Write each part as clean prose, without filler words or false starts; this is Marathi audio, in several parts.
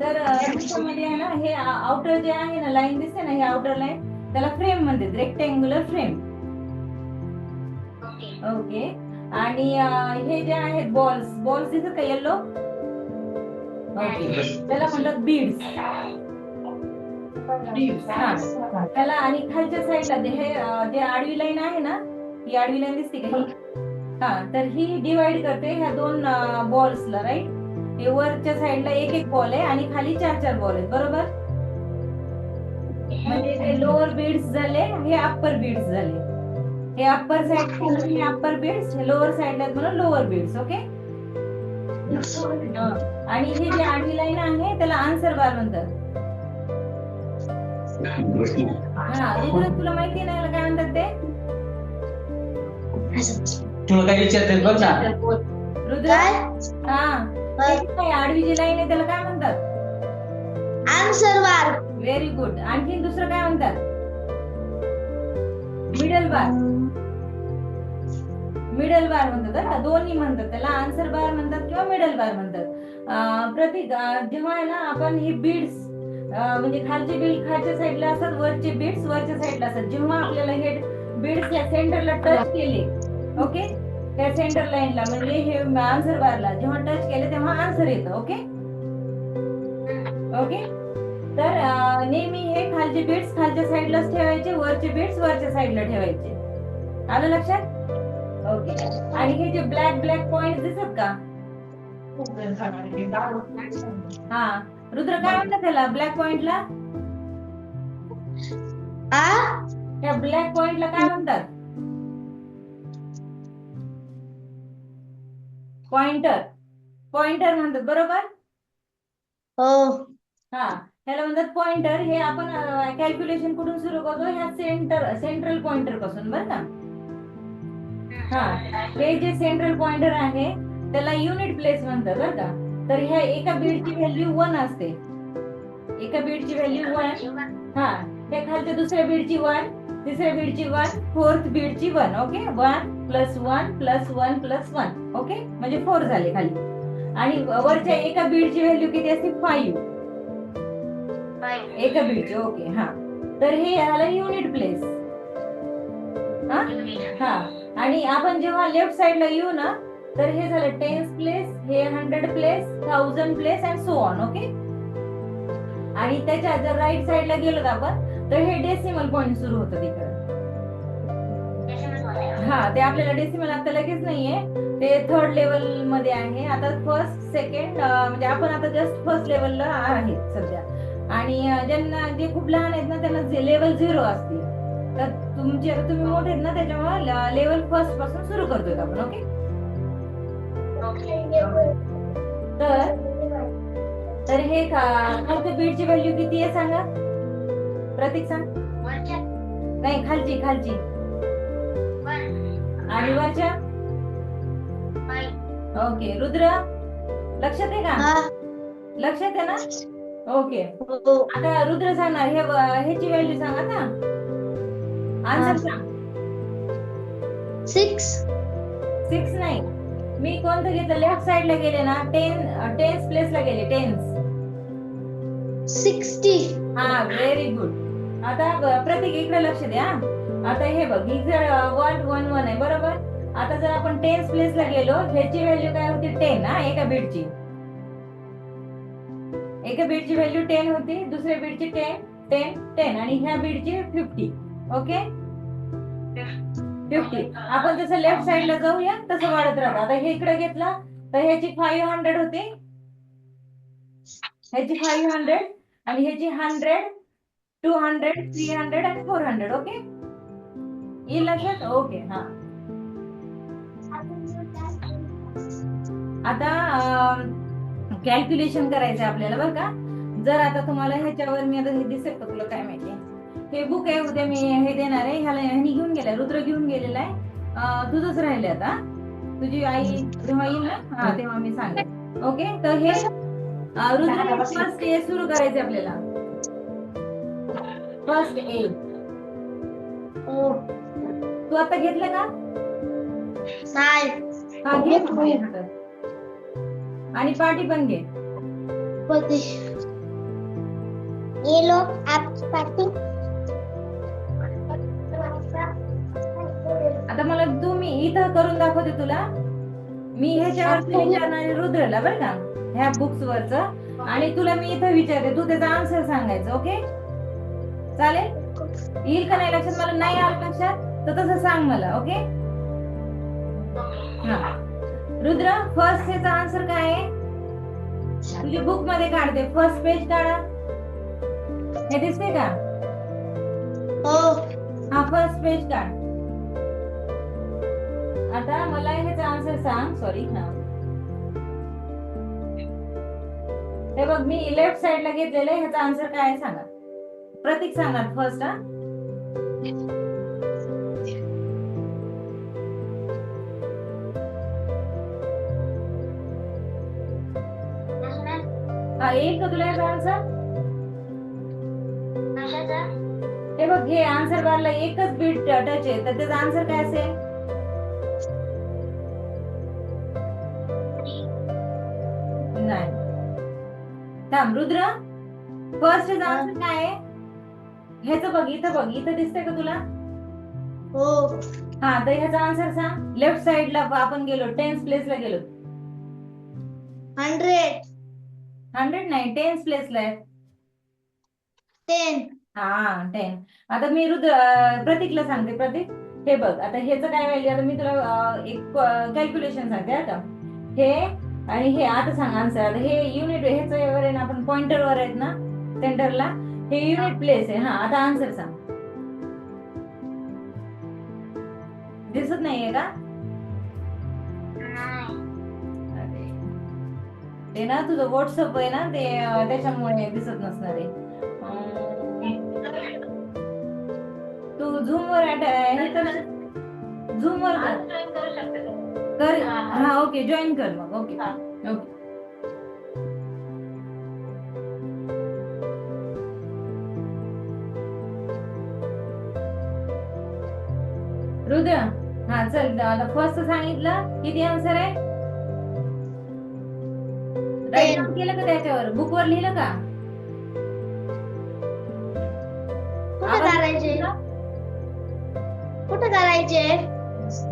तर त्याच्यामध्ये आहे ना हे आउटर जे आहे ना लाईन दिसते ना, हे आउटर लाईन त्याला फ्रेम म्हणतात, रेक्टँग्युलर फ्रेम. ओके. आणि हे जे आहेत बॉल्स दिसत का येलो? ओके, त्याला म्हणतात बीड्स. त्याला आणि खालच्या साईडला हे जे आडवी लाईन आहे ना, ही आडवी लाईन दिसते का ही? तर ही डिवाइड करते ह्या दोन बॉल्सला, राईट? हे वरच्या साईडला एक एक बॉल आहे आणि खाली 4 बॉल आहेत, बरोबर? म्हणजे हे लोअर बीड्स झाले, हे अप्पर बीड्स झाले. हे अप्पर साइड हे अप्पर बीड्स, हे लोअर साइडला म्हणून लोअर बीड्स. ओके. आणि हे जे आडवी लाईन आहे त्याला आन्सर बार म्हणतात. तुला माहिती नाही काय म्हणतात ते? तुला काय विचारते बघ ना रुद्र. काय आडवी जी लाईन आहे त्याला काय म्हणतात? Answer bar. Very good. आणखी दुसरं काय म्हणतात? मिडल बार. मिडल बार म्हणतात, दोन्ही म्हणतात त्याला, आन्सर बार म्हणतात किंवा मिडल बार म्हणतात. प्रतीक, जेव्हा आहे ना आपण हे बीड्स म्हणजे खालचे बीड खालच्या साईडला असतात, वरचे बीड्स वरच्या साईडला असतात. जेव्हा आपल्याला हे बीड्स या सेंटरला टच केले, ओके, त्या सेंटर लाईनला म्हणजे हे आन्सर बारला जेव्हा टच केले तेव्हा आन्सर येतं. ओके. ओके. तर नेहमी हे खालचे बीड्स खालच्या साईडलाच ठेवायचे, वरचे बीड्स वरच्या साईडला ठेवायचे. आलं लक्षात? ओके. आणि हे जे ब्लॅक पॉइंट दिसत का? रुद्र, काय म्हणतात त्याला ब्लॅक पॉइंटला? त्या ब्लॅक पॉइंटला काय म्हणतात? पॉइंटर म्हणतात, बरोबर? हो. ह्याला म्हणतात पॉइंटर. हे आपण कॅल्क्युलेशन कुठून सुरू करतो? ह्या सेंट्रल पॉइंटर पासून, बरं का? हे जे सेंट्रल पॉइंटर आहे त्याला युनिट प्लेस म्हणतात, बरं का? तर ह्या एका बीडची व्हॅल्यू 1 असते. एका बीडची व्हॅल्यू 1. त्या खालच्या दुसऱ्या बीडची 1, तिसऱ्या बीडची 1, फोर्थ बीडची 1. ओके. 1 + 1 + 1 + 1. ओके, म्हणजे 4 झाले खाली. आणि वरच्या एका बीडची व्हॅल्यू किती असते? 5. एका बीडची. ओके. तर हे याला युनिट प्लेस. आणि आपण जेव्हा लेफ्ट साइडला येऊ ना, तर हे झालं टेन्स प्लेस, हे 100 place, 1000 place and so on. Okay. आणि त्याच्या जर राईट साइडला गेलो आपण तर हे डेसिमल पॉइंट सुरू होतं तिकडे. ते आपल्याला डेसिमल आता लगेच नाहीये, ते 3rd लेवल मध्ये आहे. आता फर्स्ट, सेकंड म्हणजे आपण आता जस्ट फर्स्ट लेवलला आहेत सध्या. आणि ज्यांना जे खूप लहान आहेत ना त्यांना लेवल 0 असते. तर तुम्ही मोठे आहेत ना, त्याच्यामुळे लेवल फर्स्ट पासून सुरू करतोय आपण. ओके. तर हे खालच्या बीडची व्हॅल्यू किती आहे सांगा, प्रतीक सांग. नाही, खालची आणि वरच्या. ओके. रुद्र, लक्षात आहे का? लक्षात आहे ना? ओके. आता रुद्र सांगणार ह्याची व्हॅल्यू सांगा ना. आन्सर सांग. 6 नाही, मी कोणतं घेतलं? लेफ्ट साइडला गेले ना, टेन्स प्लेसला गेले. टेन्स 60. Very good. आता प्रतीक इकडे लक्ष द्या. आता हे बघ, ही जर 1 1 1 आहे, बरोबर? आता जर आपण टेन्स प्लेसला गेलो, ह्याची व्हॅल्यू काय होती? 10. एका बीडची व्हॅल्यू 10 होती, दुसऱ्या बीडची 10 आणि ह्या बीडची 50. ओके. 50. आपण जसं लेफ्ट साइडला जाऊया तसं वाढत राहतं. आता हे इकडे घेतला तर ह्याची 500 होती, ह्याची 500 आणि ह्याची 100, 200, 300 आणि 400. ओके. येईल लक्षात? ओके. आता कॅल्क्युलेशन करायचं आपल्याला, बरं का? जर आता तुम्हाला ह्याच्यावर मी आता हे दिसेल का तुला काय माहिती? हे बुक आहे, उद्या मी हे देणार आहे. ह्यानी घेऊन गेलाय, रुद्र घेऊन गेलेला आहे. तुझंच राहिले. आता तुझी आई जेव्हा येईल ना तेव्हा मी सांगेन. ओके. तर हे रुद्र फर्स्ट ए सुरू करायचे आपल्याला. फर्स्ट ए तू आता घेतलं का? घे आणि पार्टी पण घे. Yellow party. आता मला मी इथं करून दाखवते तुला. मी ह्याच्यावरती विचारणार आहे रुद्रला बरं का, ह्या बुक्स वरच, आणि तुला मी इथं विचारते, तू त्याचा आन्सर सांगायचं. ओके, चालेल? येईल का नाही लक्षात? मला नाही आलं लक्षात तर तसं सांग मला. ओके, हा. रुद्र, फर्स्ट ह्याचा आन्सर काय आहे? तुझी बुक मध्ये काढते, फर्स्ट पेज काढा. हे दिसते का? हो. हा, फर्स्ट पेज काढ. आता मला ह्याचा आन्सर सांग. सॉरी, हा, हे बघ मी लेफ्ट साइडला घेतलेलं आहे. ह्याचा आन्सर काय आहे सांगा. प्रतीक सांगणार फर्स्ट. हा, येईल का तुला ह्याचा आन्सर? हे बघ, हे आन्सर बारला एकच बीट टच आहे, तर त्याचा आन्सर काय असेल? नाही. थांब रुद्र, फर्स्ट ह्याचा आन्सर काय आहे? ह्याचं बघ, इथं बघ, इथं दिसतंय का तुला? हो. हा, तर ह्याचा आन्सर सांग. लेफ्ट साइडला आपण गेलो, टेन्स प्लेसला गेलो. 100. 100 नाही, टेन्स प्लेसला आहे. 10. हा, 10. आता मी प्रतीकला सांगते. प्रतीक, हे बघ, आता ह्याचं काय व्हॅल्यू, आता मी तुला एक कॅल्क्युलेशन सांगते. आता हे आणि हे आता सांग आन्सर. आता हे युनिट ह्याच्यावर आहे ना, आपण पॉइंटरवर आहेत ना सेंटरला, हे युनिट प्लेस आहे. हा, आता आन्सर सांग. दिसत नाहीये का? अरे, ते ना तुझं व्हॉट्सअप आहे ना, ते त्याच्यामुळे दिसत नसणार आहे. तू झूम वर हे कर, झूम वर कर. हा, ओके, जॉईन कर मग. Okay, okay. रुद्र, हा चल, आता फर्स्ट सांगितलं, किती आन्सर आहे? राईट डाऊन केलं का त्याच्यावर? बुक वर लिहिलं का? कुठे करायचे? कुठे करायचे?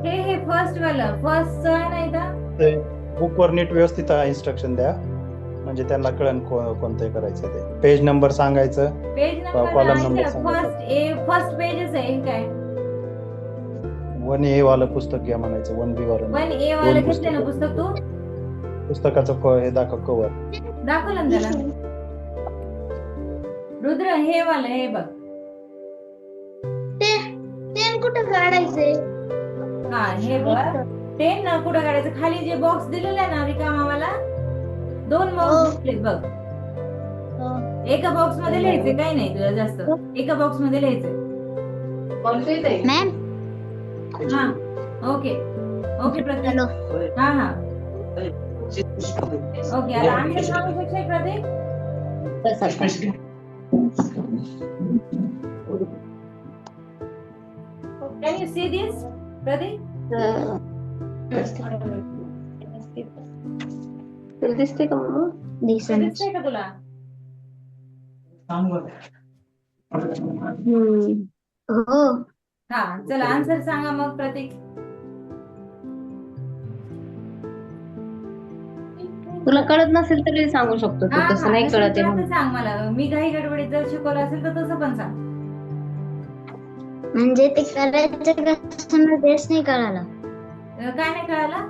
हे फर्स्ट वालं, फर्स्ट आहे नाही का? ते बुक वर नीट व्यवस्थित इन्स्ट्रक्शन द्या, म्हणजे त्यांना कळण कोणतं करायचं ते. पेज नंबर सांगायचं, पेज कॉलम नंबर नंबर सांगायचं. फर्स्ट पेजच आहे. काय 1A वालं पुस्तक घ्या म्हणायचं, 1B वालं 1A वाला घेतलं ना पुस्तक तू? पुस्तकाचं हे दाखव, कवर दाखवलं ना त्याला. रुद्र, हे वाला, हे बघ. ते कुठे काढायचे? हा, हे बघ, 10 ना कुठं काढायचं? खाली जे बॉक्स दिलेला आहे ना रिकामावाला, 2 बॉक्स दिसले बघ. एका बॉक्स मध्ये लिहायचे, काही नाही तुला जास्त. एका बॉक्स मध्ये लिहायचे. मॅम. हा, ओके ओके प्रतीक. हॅलो. हा हा, ओके. आता आन्सर सांगू शकशील प्रतीक? Can you see this, Pradeep? दिसते का मम्मा? दिसतंय का तुला? हो. हा, चला आन्सर सांगा मग प्रतीक. तुला कळत नसेल तरी सांगू शकतो तू, हा, तसं नाही नसेल कळत तर आहे असं सांग मला. मी घाई गडबडीत जर शिकवलं असेल तर तसं पण सांग. म्हणजे ते करायचं कसं तेच नाही कळालं. काय नाही कळालं?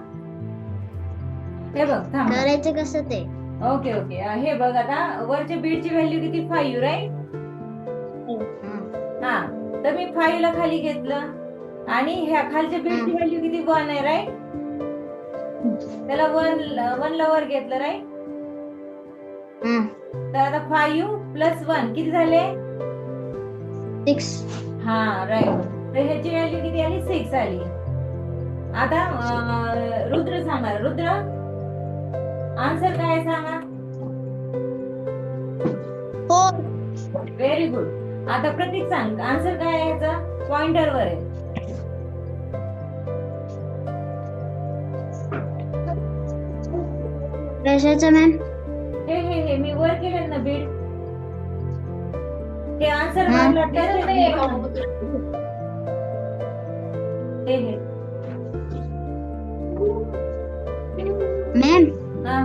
हे बघ, थांब. करायचं कसं ते. Okay okay. हे बघ, आता वरच्या बीटची व्हॅल्यू किती? 5, राईट? हा, तर मी 5 ला खाली घेतलं, आणि ह्या खालच्या बीटची व्हॅल्यू किती? 1 आहे, राईट? त्याला 1 ला वर घेतलं, राईट? तर आता 5 + 1 किती झाले? 6. हा, राईट. तर ह्याची व्हॅल्यू किती आली? 6 आली. आता रुद्र सांगा. रुद्र, आन्सर काय सांगा? हो. Very good. आता प्रतीक सांग, आन्सर काय आहे ह्याचा? पॉइंटरवर आहे. कशाचं मॅम? हे मी वर केलं ना बीट. हे आन्सर हा. बारला टच हे मॅम हा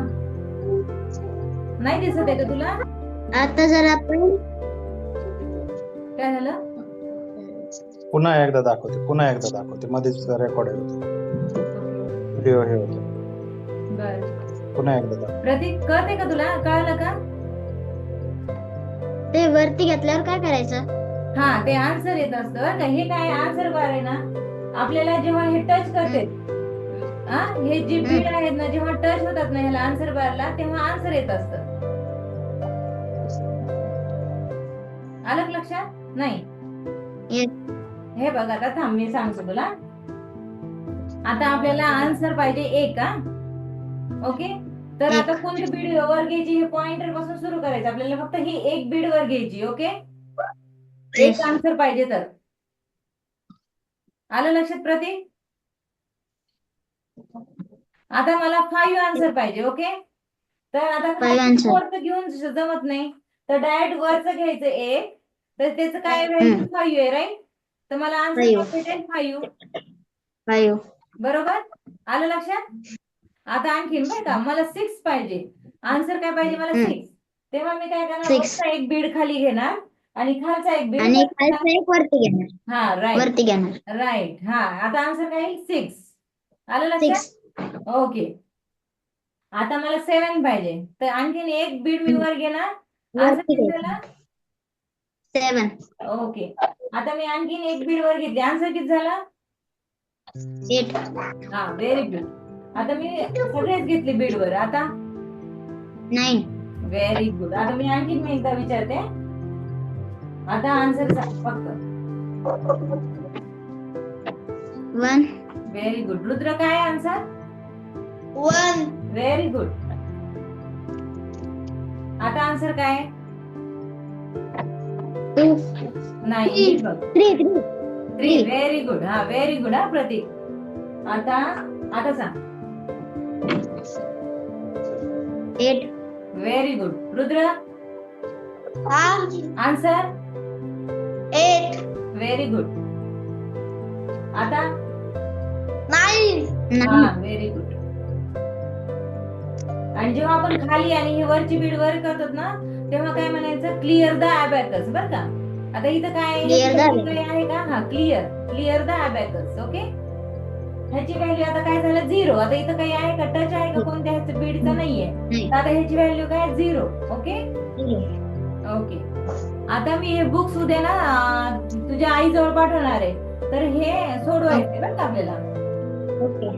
नाही दिसत आहे का तुला? आता जर आपण काय झालं? पुन्हा एकदा दाखवते मध्येच रेकॉर्ड होते व्हिडिओ हे होते. बर पुन्हा एकदा दाखव. प्रतीक कळते का तुला? कळालं का? ते वरती घेतल्यावर काय करायचं? हा ते आन्सर येत असतं बरं का. हे काय आन्सर बार आहे ना, आपल्याला जेव्हा हे टच करते हा हे जी बीड आहेत ना, जेव्हा टच होतात ना ह्याला आन्सर बारला, तेव्हा आन्सर येत असतं. आलं का लक्षात? नाही Yes. हे बघ आता थांब मी सांगतो तुला. आता आपल्याला आन्सर पाहिजे एक हा ओके. तर आता कोणती बीड वर घ्यायची? हे पॉइंटर पासून सुरू करायचं आपल्याला. फक्त ही एक बीड वर घ्यायची ओके. एक Yes. आन्सर पाहिजे तर. आलं लक्षात प्रतीक? आता मला 5 आन्सर पाहिजे ओके. तर आता 5 answer. वरचं घेऊन जमत नाही, तर डायरेक्ट वरचं घ्यायचं एक. तर त्याचं काय व्हॅल्यू 5 आहे राईट. तर मला आन्सर Five. भेटेल 5 5. बरोबर. आलं लक्षात? आता आणखीन बरं का मला 6 पाहिजे. आन्सर काय पाहिजे मला? 6. तेव्हा मी काय करणार? Six. वरचा एक बीड खाली घेणार आणि खालचा एक बीड आणि खालचं एक वरती घेणार. हा राईट वरती घेणार. राईट. हा आता आन्सर काय येईल? 6. आलं लक्षात? 6. ओके. आता मला 7 पाहिजे. तर आणखीन एक बीड मी वर घेणार. आन्सर वरती किती घेणार. झाला? 7. ओके. आता मी आणखीन एक बीड वर घेतली. आन्सर किती झाला? 8. हा व्हेरी गुड. आता मी सगळेच घेतले बीड वर. आता 9. Very good. आता मी आणखीन एकदा विचारते. आता आन्सर सांग फक्त. 1. Very good. रुद्र काय आन्सर? 1. Very good. आता आन्सर काय? 2. नाही Three. बघ. 3. 3. Very good. हा व्हेरी गुड हा प्रतीक. आता सांग. 8. Very good. Rudra answer? 8. Very good. आता 9. हा व्हेरी गुड. आणि जेव्हा आपण खाली आणि ही वरची बीड वर करतो ना, तेव्हा काय म्हणायचं? Clear the abacus. बर का. आता इथं काय Clear the abacus. काही आहे का? हा क्लिअर द अबॅकस ओके. ह्याची व्हॅल्यू आता काय झालं? 0. आता इथं काही आहे का? टच आहे का कोणत्या ह्याचं बीडचं? नाहीये. नाही. तर आता ह्याची व्हॅल्यू काय? 0 ओके. 0. ओके. आता मी हे बुक्स उद्या ना तुझ्या आईजवळ पाठवणार आहे. तर हे सोडवायचे बरं का आपल्याला. ओके.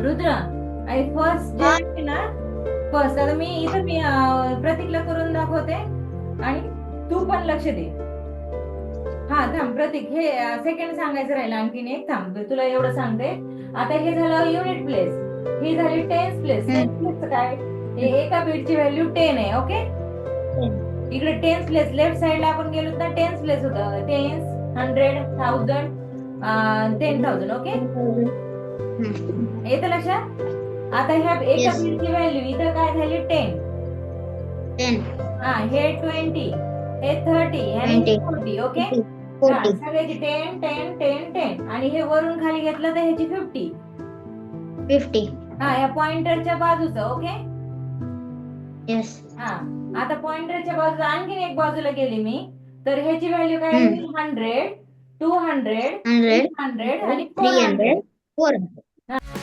रुद्र आणि फर्स्ट जे आहे ना फर्स्ट. आता मी प्रतीकला करून दाखवते आणि तू पण लक्ष दे. हा थांब प्रतीक. हे सेकंड सांगायचं राहिलं आणखीन एक. थांब तुला एवढं सांगते. आता हे झालं युनिट प्लेस. ही झाली टेन्स प्लेस. टेन्स प्लेसचं काय? हे एका बीटची व्हॅल्यू 10 आहे ओके. इकडे टेन्स प्लेस लेफ्ट साइडला आपण गेलो ना, टेन्स प्लेस होतं. Tens, 100, 1000, 10,000 okay. येतं लक्षात? आता ह्या एका Yes. बीटची व्हॅल्यू इथं काय झाली? 10. 10. हा हे 20, हे 30 आणि 20. 40 ओके. हा, 40. सगळ्याची 10, 10, 10, 10 आणि हे वरून खाली घेतलं तर ह्याची 50. 50. हा या पॉइंटरच्या बाजूचं ओके. Yes. हा आता पॉइंटरच्या बाजूला आणखीन एक बाजूला गेली मी, तर ह्याची व्हॅल्यू काय? 100, 200, 100. 300 आणि 400. 300. 400.